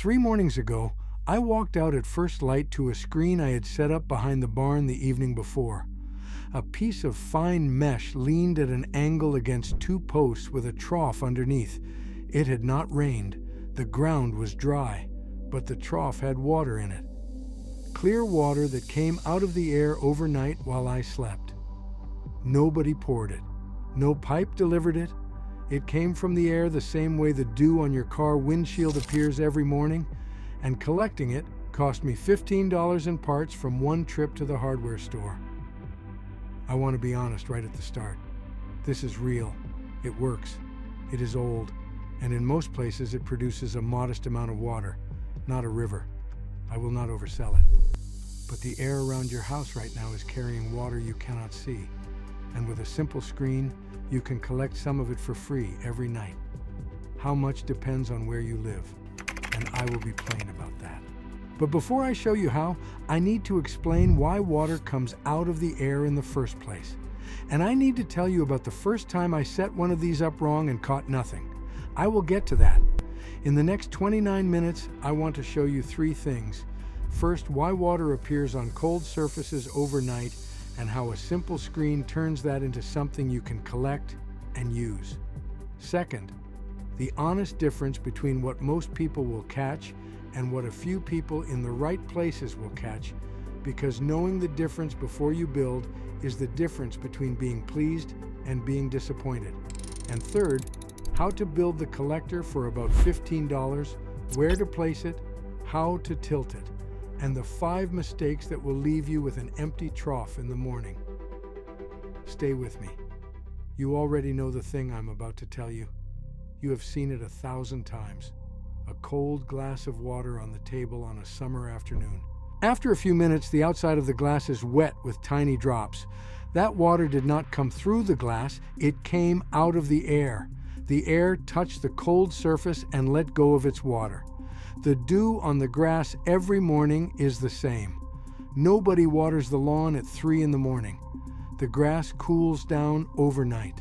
3 mornings ago, I walked out at first light to a screen I had set up behind the barn the evening before. A piece of fine mesh leaned at an angle against 2 posts with a trough underneath. It had not rained. The ground was dry, but the trough had water in it. Clear water that came out of the air overnight while I slept. Nobody poured it. No pipe delivered it. It came from the air the same way the dew on your car windshield appears every morning, and collecting it cost me $15 in parts from 1 trip to the hardware store. I want to be honest right at the start. This is real. It works. It is old, and in most places it produces a modest amount of water, not a river. I will not oversell it. But the air around your house right now is carrying water you cannot see, and with a simple screen, you can collect some of it for free every night. How much depends on where you live, and I will be plain about that. But before I show you how, I need to explain why water comes out of the air in the first place. And I need to tell you about the first time I set one of these up wrong and caught nothing. I will get to that. In the next 29 minutes, I want to show you 3 things. First, why water appears on cold surfaces overnight and how a simple screen turns that into something you can collect and use. Second, the honest difference between what most people will catch and what a few people in the right places will catch, because knowing the difference before you build is the difference between being pleased and being disappointed. And third, how to build the collector for about $15, where to place it, how to tilt it, and the 5 mistakes that will leave you with an empty trough in the morning. Stay with me. You already know the thing I'm about to tell you. You have seen it 1,000 times. A cold glass of water on the table on a summer afternoon. After a few minutes, the outside of the glass is wet with tiny drops. That water did not come through the glass, it came out of the air. The air touched the cold surface and let go of its water. The dew on the grass every morning is the same. Nobody waters the lawn at 3 in the morning. The grass cools down overnight.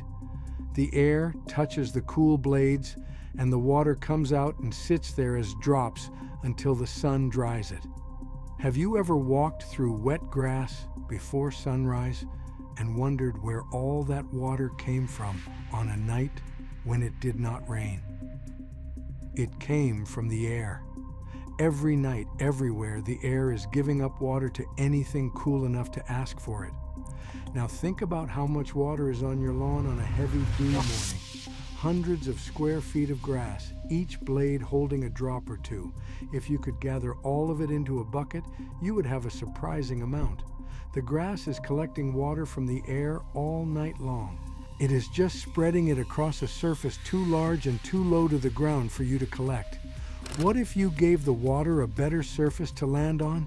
The air touches the cool blades, and the water comes out and sits there as drops until the sun dries it. Have you ever walked through wet grass before sunrise and wondered where all that water came from on a night when it did not rain? It came from the air. Every night, everywhere, the air is giving up water to anything cool enough to ask for it. Now think about how much water is on your lawn on a heavy dew morning. Hundreds of square feet of grass, each blade holding a drop or 2. If you could gather all of it into a bucket, you would have a surprising amount. The grass is collecting water from the air all night long. It is just spreading it across a surface too large and too low to the ground for you to collect. What if you gave the water a better surface to land on?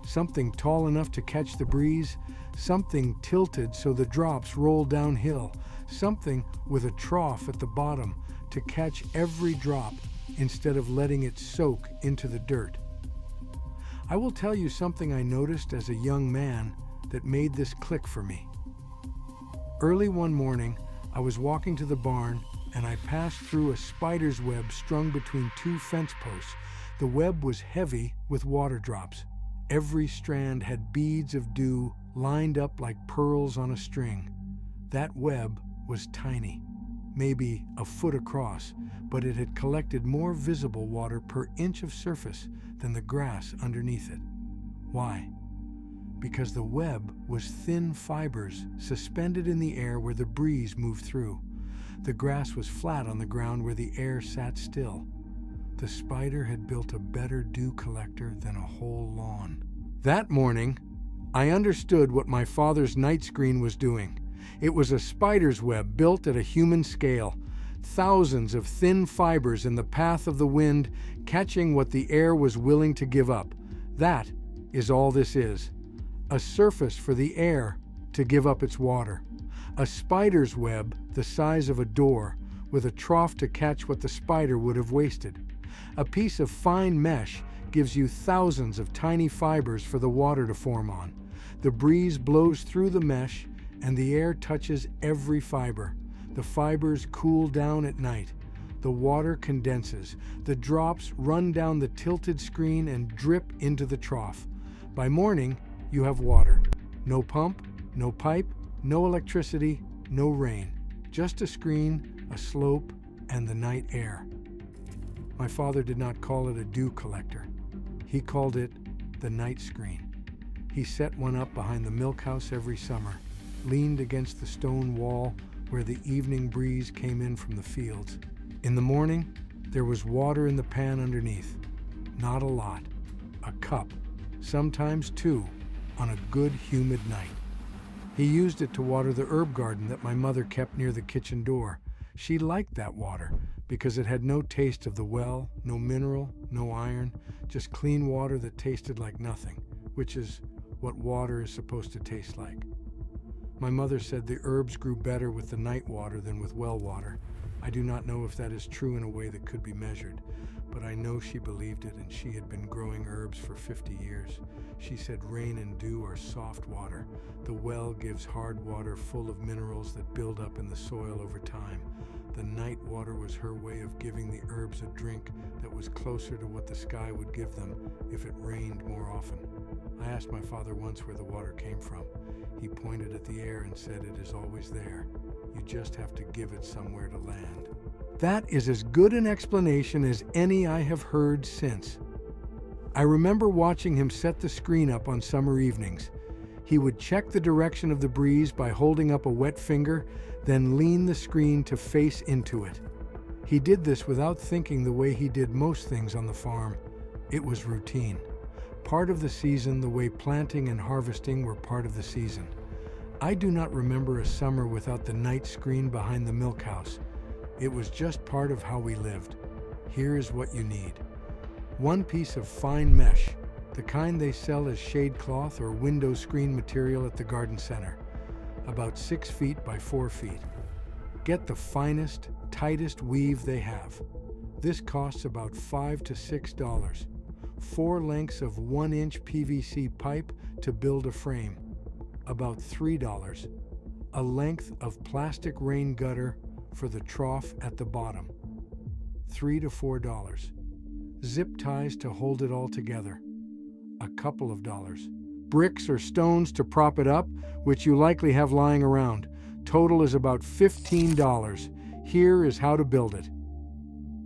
Something tall enough to catch the breeze, something tilted so the drops roll downhill, something with a trough at the bottom to catch every drop instead of letting it soak into the dirt. I will tell you something I noticed as a young man that made this click for me. Early one morning, I was walking to the barn and I passed through a spider's web strung between 2 fence posts. The web was heavy with water drops. Every strand had beads of dew lined up like pearls on a string. That web was tiny, maybe a foot across, but it had collected more visible water per inch of surface than the grass underneath it. Why? Because the web was thin fibers suspended in the air where the breeze moved through. The grass was flat on the ground where the air sat still. The spider had built a better dew collector than a whole lawn. That morning, I understood what my father's night screen was doing. It was a spider's web built at a human scale. Thousands of thin fibers in the path of the wind, catching what the air was willing to give up. That is all this is. A surface for the air to give up its water. A spider's web the size of a door, with a trough to catch what the spider would have wasted. A piece of fine mesh gives you thousands of tiny fibers for the water to form on. The breeze blows through the mesh, and the air touches every fiber. The fibers cool down at night. The water condenses. The drops run down the tilted screen and drip into the trough. By morning, you have water. No pump, no pipe, no electricity, no rain. Just a screen, a slope, and the night air. My father did not call it a dew collector. He called it the night screen. He set one up behind the milk house every summer, leaned against the stone wall where the evening breeze came in from the fields. In the morning, there was water in the pan underneath. Not a lot. A cup, sometimes two, on a good humid night. He used it to water the herb garden that my mother kept near the kitchen door. She liked that water because it had no taste of the well, no mineral, no iron, just clean water that tasted like nothing, which is what water is supposed to taste like. My mother said the herbs grew better with the night water than with well water. I do not know if that is true in a way that could be measured, but I know she believed it, and she had been growing herbs for 50 years. She said rain and dew are soft water. The well gives hard water full of minerals that build up in the soil over time. The night water was her way of giving the herbs a drink that was closer to what the sky would give them if it rained more often. I asked my father once where the water came from. He pointed at the air and said it is always there. You just have to give it somewhere to land. That is as good an explanation as any I have heard since. I remember watching him set the screen up on summer evenings. He would check the direction of the breeze by holding up a wet finger, then lean the screen to face into it. He did this without thinking the way he did most things on the farm. It was routine. Part of the season, the way planting and harvesting were part of the season. I do not remember a summer without the night screen behind the milk house. It was just part of how we lived. Here is what you need. One piece of fine mesh, the kind they sell as shade cloth or window screen material at the garden center, about 6 feet by 4 feet. Get the finest, tightest weave they have. This costs about $5 to $6. 4 lengths of 1-inch PVC pipe to build a frame, about $3. A length of plastic rain gutter for the trough at the bottom, $3 to $4. Zip ties to hold it all together, a couple of dollars. Bricks or stones to prop it up, which you likely have lying around. Total is about $15. Here is how to build it.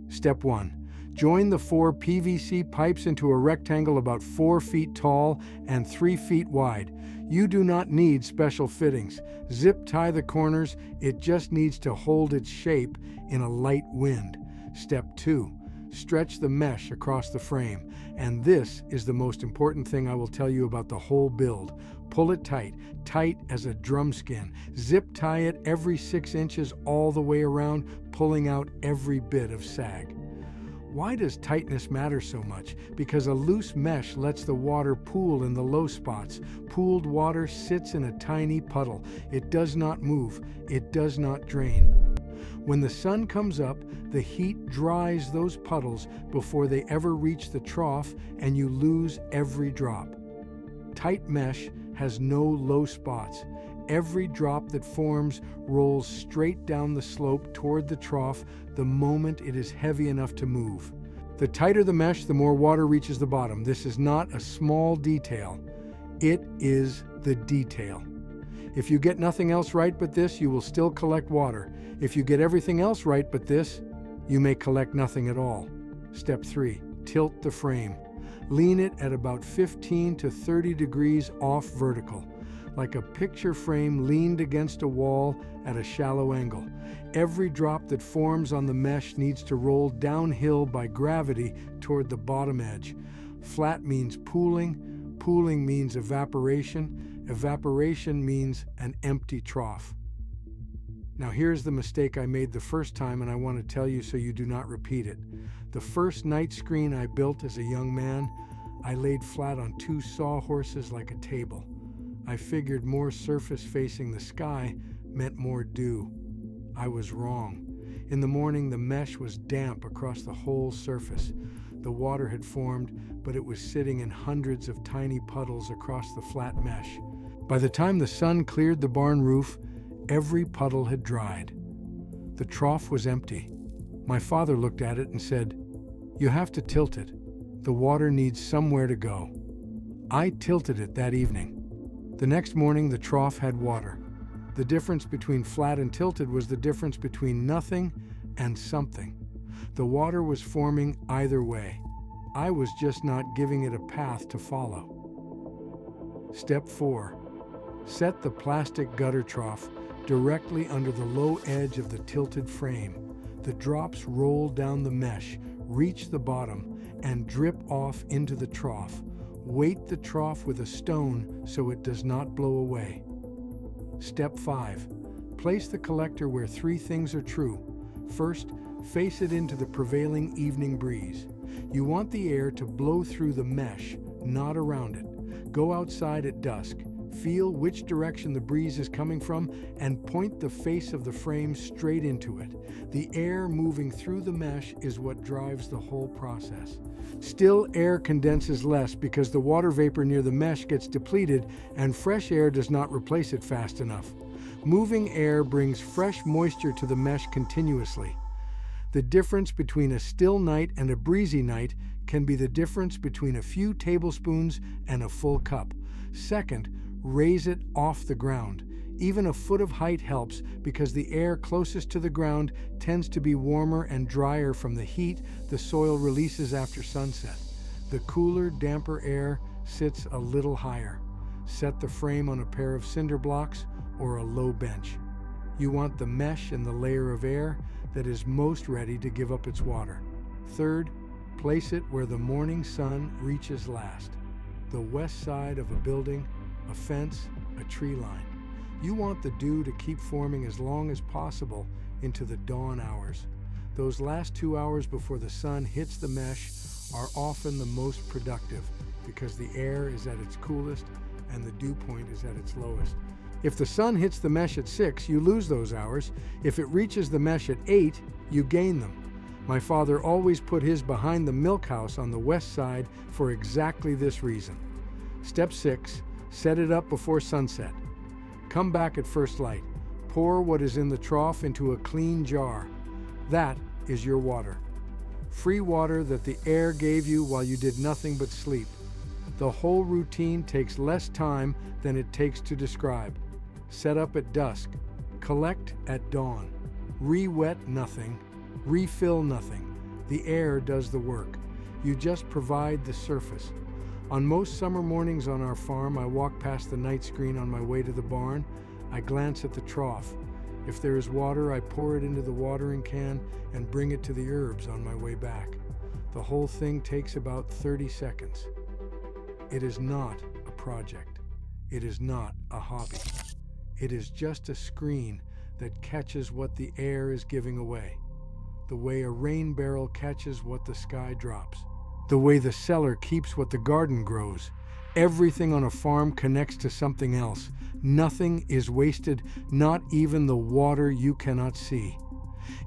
Step 1. Join the 4 PVC pipes into a rectangle about 4 feet tall and 3 feet wide. You do not need special fittings. Zip tie the corners. It just needs to hold its shape in a light wind. Step 2. Stretch the mesh across the frame. And this is the most important thing I will tell you about the whole build. Pull it tight, tight as a drum skin. Zip tie it every 6 inches all the way around, pulling out every bit of sag. Why does tightness matter so much? Because a loose mesh lets the water pool in the low spots. Pooled water sits in a tiny puddle. It does not move. It does not drain. When the sun comes up, the heat dries those puddles before they ever reach the trough, and you lose every drop. Tight mesh has no low spots. Every drop that forms rolls straight down the slope toward the trough the moment it is heavy enough to move. The tighter the mesh, the more water reaches the bottom. This is not a small detail. It is the detail. If you get nothing else right but this, you will still collect water. If you get everything else right but this, you may collect nothing at all. Step 3. Tilt the frame. Lean it at about 15 to 30 degrees off vertical, like a picture frame leaned against a wall at a shallow angle. Every drop that forms on the mesh needs to roll downhill by gravity toward the bottom edge. Flat means pooling. Pooling means evaporation. Evaporation means an empty trough. Now here's the mistake I made the first time, and I want to tell you so you do not repeat it. The first night screen I built as a young man, I laid flat on 2 sawhorses like a table. I figured more surface facing the sky meant more dew. I was wrong. In the morning, the mesh was damp across the whole surface. The water had formed, but it was sitting in hundreds of tiny puddles across the flat mesh. By the time the sun cleared the barn roof, every puddle had dried. The trough was empty. My father looked at it and said, "You have to tilt it. The water needs somewhere to go." I tilted it that evening. The next morning, the trough had water. The difference between flat and tilted was the difference between nothing and something. The water was forming either way. I was just not giving it a path to follow. Step 4. Set the plastic gutter trough directly under the low edge of the tilted frame. The drops roll down the mesh, reach the bottom, and drip off into the trough. Weight the trough with a stone so it does not blow away. Step 5. Place the collector where 3 things are true. First, face it into the prevailing evening breeze. You want the air to blow through the mesh, not around it. Go outside at dusk. Feel which direction the breeze is coming from and point the face of the frame straight into it. The air moving through the mesh is what drives the whole process. Still, air condenses less because the water vapor near the mesh gets depleted and fresh air does not replace it fast enough. Moving air brings fresh moisture to the mesh continuously. The difference between a still night and a breezy night can be the difference between a few tablespoons and a full cup. Second, raise it off the ground. Even a foot of height helps because the air closest to the ground tends to be warmer and drier from the heat the soil releases after sunset. The cooler, damper air sits a little higher. Set the frame on a pair of cinder blocks or a low bench. You want the mesh in the layer of air that is most ready to give up its water. Third, place it where the morning sun reaches last. The west side of a building, a fence, a tree line. You want the dew to keep forming as long as possible into the dawn hours. Those last 2 hours before the sun hits the mesh are often the most productive because the air is at its coolest and the dew point is at its lowest. If the sun hits the mesh at 6, you lose those hours. If it reaches the mesh at 8, you gain them. My father always put his behind the milk house on the west side for exactly this reason. Step 6. Set it up before sunset. Come back at first light. Pour what is in the trough into a clean jar. That is your water. Free water that the air gave you while you did nothing but sleep. The whole routine takes less time than it takes to describe. Set up at dusk. Collect at dawn. Re-wet nothing. Refill nothing. The air does the work. You just provide the surface. On most summer mornings on our farm, I walk past the night screen on my way to the barn. I glance at the trough. If there is water, I pour it into the watering can and bring it to the herbs on my way back. The whole thing takes about 30 seconds. It is not a project. It is not a hobby. It is just a screen that catches what the air is giving away. The way a rain barrel catches what the sky drops. The way the cellar keeps what the garden grows. Everything on a farm connects to something else. Nothing is wasted, not even the water you cannot see.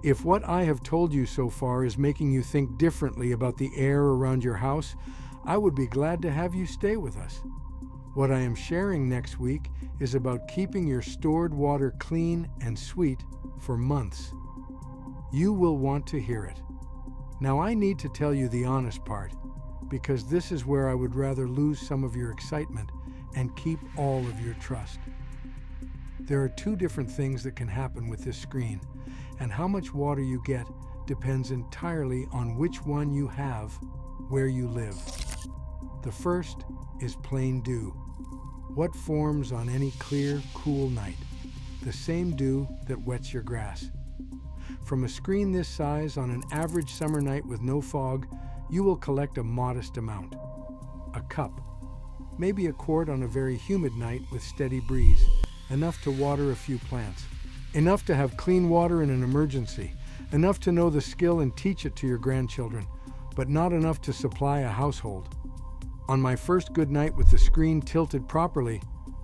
If what I have told you so far is making you think differently about the air around your house, I would be glad to have you stay with us. What I am sharing next week is about keeping your stored water clean and sweet for months. You will want to hear it. Now I need to tell you the honest part, because this is where I would rather lose some of your excitement and keep all of your trust. There are 2 different things that can happen with this screen, and how much water you get depends entirely on which one you have where you live. The first is plain dew. What forms on any clear, cool night? The same dew that wets your grass. From a screen this size on an average summer night with no fog, you will collect a modest amount. A cup. Maybe a quart on a very humid night with steady breeze. Enough to water a few plants. Enough to have clean water in an emergency. Enough to know the skill and teach it to your grandchildren, but not enough to supply a household. On my first good night with the screen tilted properly,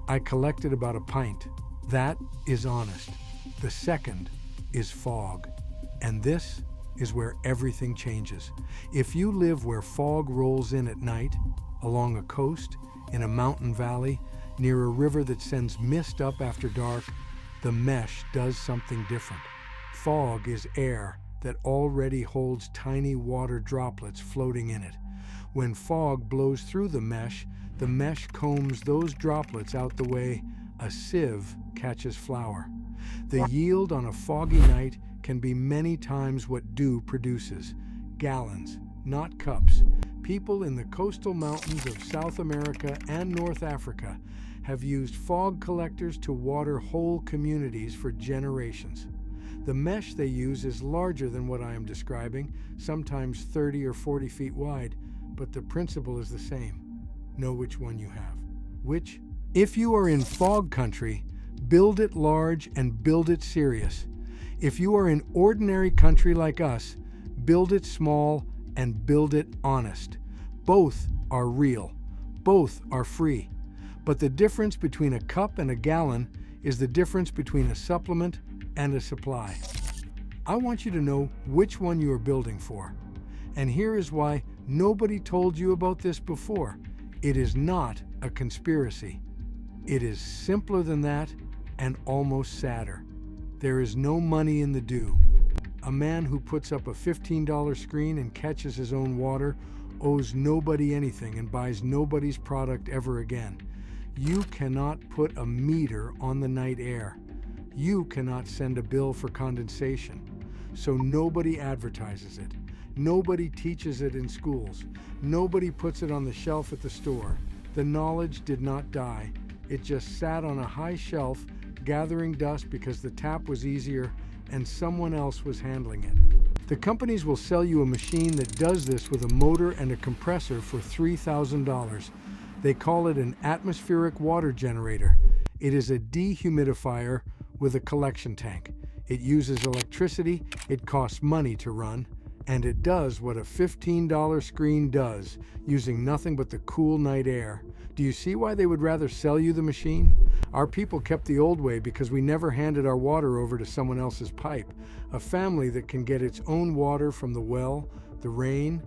I collected about a pint. That is honest. The second is fog. And this is where everything changes. If you live where fog rolls in at night, along a coast, in a mountain valley, near a river that sends mist up after dark, the mesh does something different. Fog is air that already holds tiny water droplets floating in it. When fog blows through the mesh combs those droplets out the way a sieve catches flour. The yield on a foggy night can be many times what dew produces. Gallons, not cups. People in the coastal mountains of South America and North Africa have used fog collectors to water whole communities for generations. The mesh they use is larger than what I am describing, sometimes 30 or 40 feet wide, but the principle is the same. Know which one you have. Which? If you are in fog country, build it large and build it serious. If you are in ordinary country like us, build it small and build it honest. Both are real. Both are free. But the difference between a cup and a gallon is the difference between a supplement and a supply. I want you to know which one you are building for. And here is why nobody told you about this before. It is not a conspiracy. It is simpler than that and almost sadder. There is no money in the dew. A man who puts up a $15 screen and catches his own water owes nobody anything and buys nobody's product ever again. You cannot put a meter on the night air. You cannot send a bill for condensation. So nobody advertises it. Nobody teaches it in schools. Nobody puts it on the shelf at the store. The knowledge did not die. It just sat on a high shelf, gathering dust because the tap was easier and someone else was handling it. The companies will sell you a machine that does this with a motor and a compressor for $3,000. They call it an atmospheric water generator. It is a dehumidifier with a collection tank. It uses electricity, it costs money to run, and it does what a $15 screen does, using nothing but the cool night air. Do you see why they would rather sell you the machine? Our people kept the old way because we never handed our water over to someone else's pipe. A family that can get its own water from the well, the rain,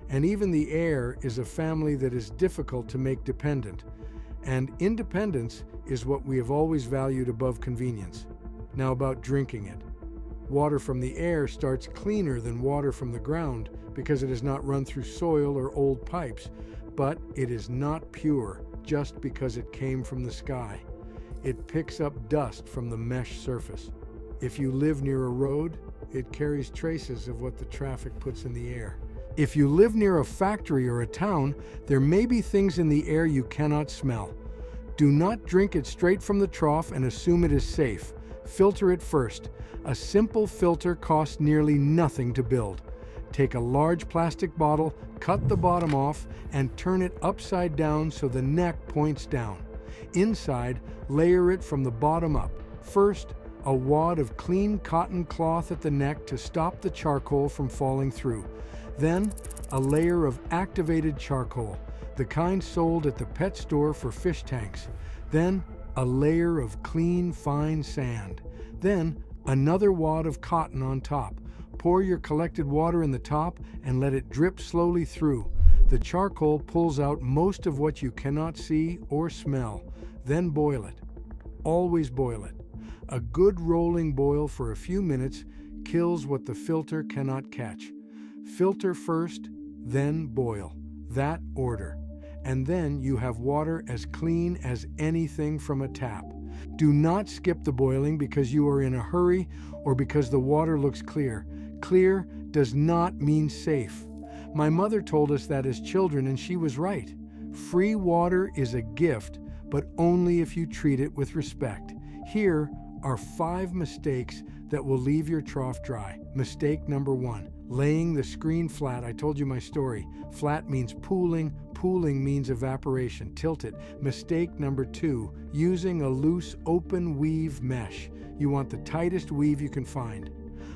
and even the air is a family that is difficult to make dependent. And independence is what we have always valued above convenience. Now about drinking it. Water from the air starts cleaner than water from the ground because it is not run through soil or old pipes, but it is not pure just because it came from the sky. It picks up dust from the mesh surface. If you live near a road, it carries traces of what the traffic puts in the air. If you live near a factory or a town, there may be things in the air you cannot smell. Do not drink it straight from the trough and assume it is safe. Filter it first. A simple filter costs nearly nothing to build. Take a large plastic bottle, cut the bottom off, and turn it upside down so the neck points down. Inside, layer it from the bottom up. First, a wad of clean cotton cloth at the neck to stop the charcoal from falling through. Then, a layer of activated charcoal, the kind sold at the pet store for fish tanks. Then, a layer of clean, fine sand. Then, another wad of cotton on top. Pour your collected water in the top and let it drip slowly through. The charcoal pulls out most of what you cannot see or smell. Then boil it. Always boil it. A good rolling boil for a few minutes kills what the filter cannot catch. Filter first, then boil. That order. And then you have water as clean as anything from a tap. Do not skip the boiling because you are in a hurry or because the water looks clear. Clear does not mean safe. My mother told us that as children, and she was right. Free water is a gift, but only if you treat it with respect. Here are 5 mistakes that will leave your trough dry. Mistake number 1, laying the screen flat. I told you my story. Flat means pooling. Pooling means evaporation. Tilt it. Mistake number 2, using a loose open weave mesh. You want the tightest weave you can find.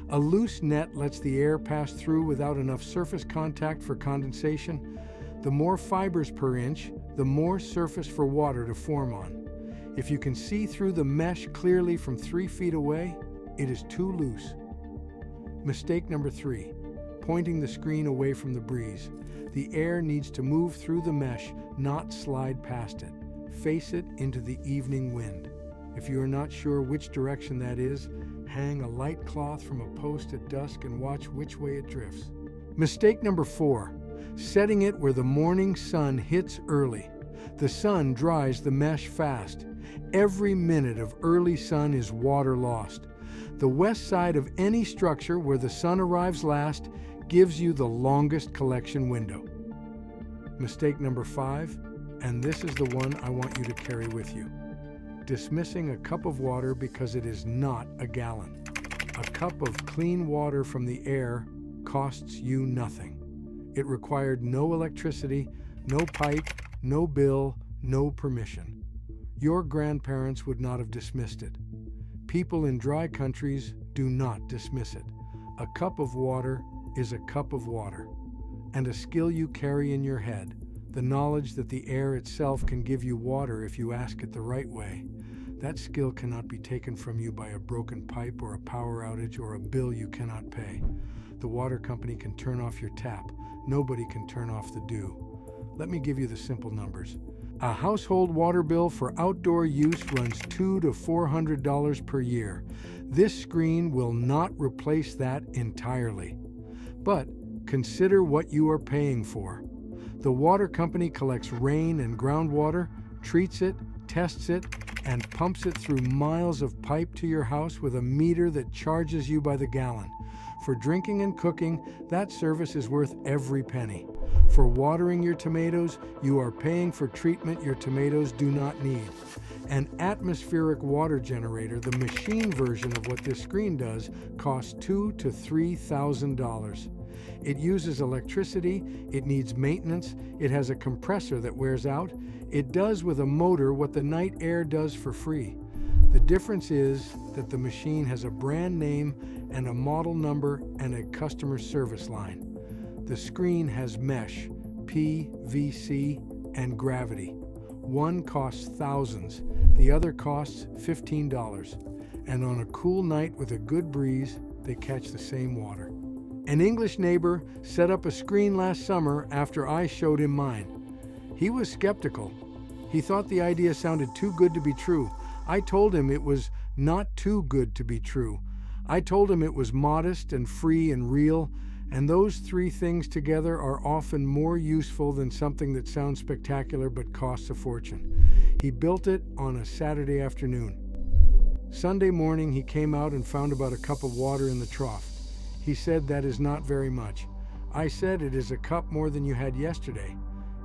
A loose net lets the air pass through without enough surface contact for condensation. The more fibers per inch, the more surface for water to form on. If you can see through the mesh clearly from 3 feet away, it is too loose. Mistake number 3, pointing the screen away from the breeze. The air needs to move through the mesh, not slide past it. Face it into the evening wind. If you are not sure which direction that is, Hang a light cloth from a post at dusk and watch which way it drifts. Mistake number 4, setting it where the morning sun hits early. The sun dries the mesh fast. Every minute of early sun is water lost. The west side of any structure where the sun arrives last gives you the longest collection window. Mistake number 5, and this is the one I want you to carry with you. Dismissing a cup of water because it is not a gallon. A cup of clean water from the air costs you nothing. It required no electricity, no pipe, no bill, no permission. Your grandparents would not have dismissed it. People in dry countries do not dismiss it. A cup of water is a cup of water. And a skill you carry in your head, the knowledge that the air itself can give you water if you ask it the right way, that skill cannot be taken from you by a broken pipe or a power outage or a bill you cannot pay. The water company can turn off your tap. Nobody can turn off the dew. Let me give you the simple numbers. A household water bill for outdoor use runs $200 to $400 per year. This screen will not replace that entirely. But consider what you are paying for. The water company collects rain and groundwater, treats it, tests it, and pumps it through miles of pipe to your house with a meter that charges you by the gallon. For drinking and cooking, that service is worth every penny. For watering your tomatoes, you are paying for treatment your tomatoes do not need. An atmospheric water generator, the machine version of what this screen does, costs $2,000 to $3,000. It uses electricity, it needs maintenance, it has a compressor that wears out, it does with a motor what the night air does for free. The difference is that the machine has a brand name and a model number and a customer service line. The screen has mesh, PVC, and gravity. One costs thousands, the other costs $15. And on a cool night with a good breeze, they catch the same water. An English neighbor set up a screen last summer after I showed him mine. He was skeptical. He thought the idea sounded too good to be true. I told him it was not too good to be true. I told him it was modest and free and real, and those 3 things together are often more useful than something that sounds spectacular but costs a fortune. He built it on a Saturday afternoon. Sunday morning he came out and found about a cup of water in the trough. He said that is not very much. I said it is a cup more than you had yesterday.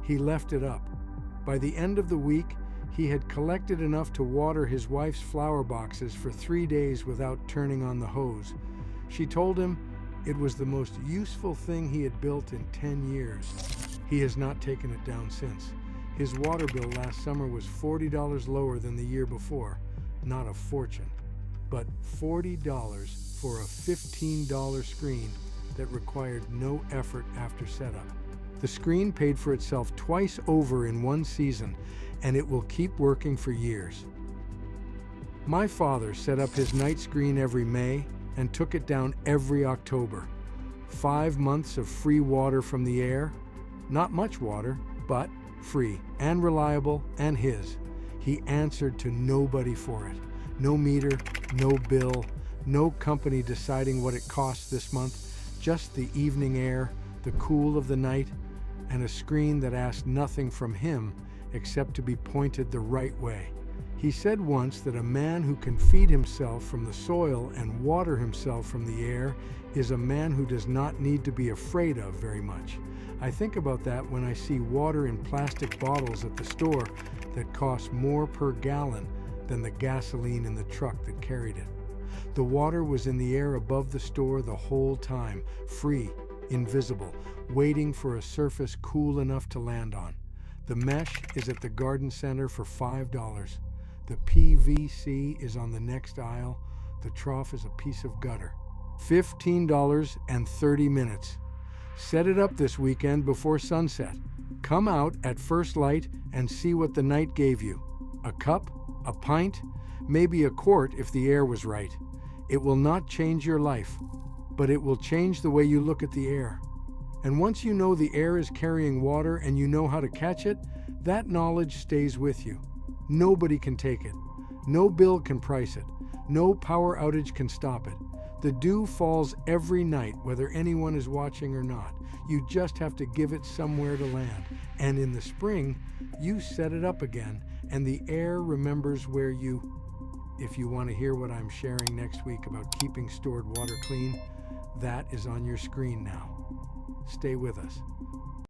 He left it up. By the end of the week, he had collected enough to water his wife's flower boxes for 3 days without turning on the hose. She told him it was the most useful thing he had built in 10 years. He has not taken it down since. His water bill last summer was $40 lower than the year before. Not a fortune, but $40 for a $15 screen that required no effort after setup. The screen paid for itself twice over in one season, and it will keep working for years. My father set up his night screen every May and took it down every October. 5 months of free water from the air. Not much water, but free and reliable and his. He answered to nobody for it. No meter, no bill, no company deciding what it costs this month, just the evening air, the cool of the night, and a screen that asked nothing from him except to be pointed the right way. He said once that a man who can feed himself from the soil and water himself from the air is a man who does not need to be afraid of very much. I think about that when I see water in plastic bottles at the store that cost more per gallon than the gasoline in the truck that carried it. The water was in the air above the store the whole time, free, invisible, waiting for a surface cool enough to land on. The mesh is at the garden center for $5. The PVC is on the next aisle. The trough is a piece of gutter. $15 and 30 minutes. Set it up this weekend before sunset. Come out at first light and see what the night gave you. A cup, a pint, maybe a quart if the air was right. It will not change your life, but it will change the way you look at the air. And once you know the air is carrying water and you know how to catch it, that knowledge stays with you. Nobody can take it. No bill can price it. No power outage can stop it. The dew falls every night, whether anyone is watching or not. You just have to give it somewhere to land. And in the spring, you set it up again, and the air remembers where you... If you want to hear what I'm sharing next week about keeping stored water clean, that is on your screen now. Stay with us.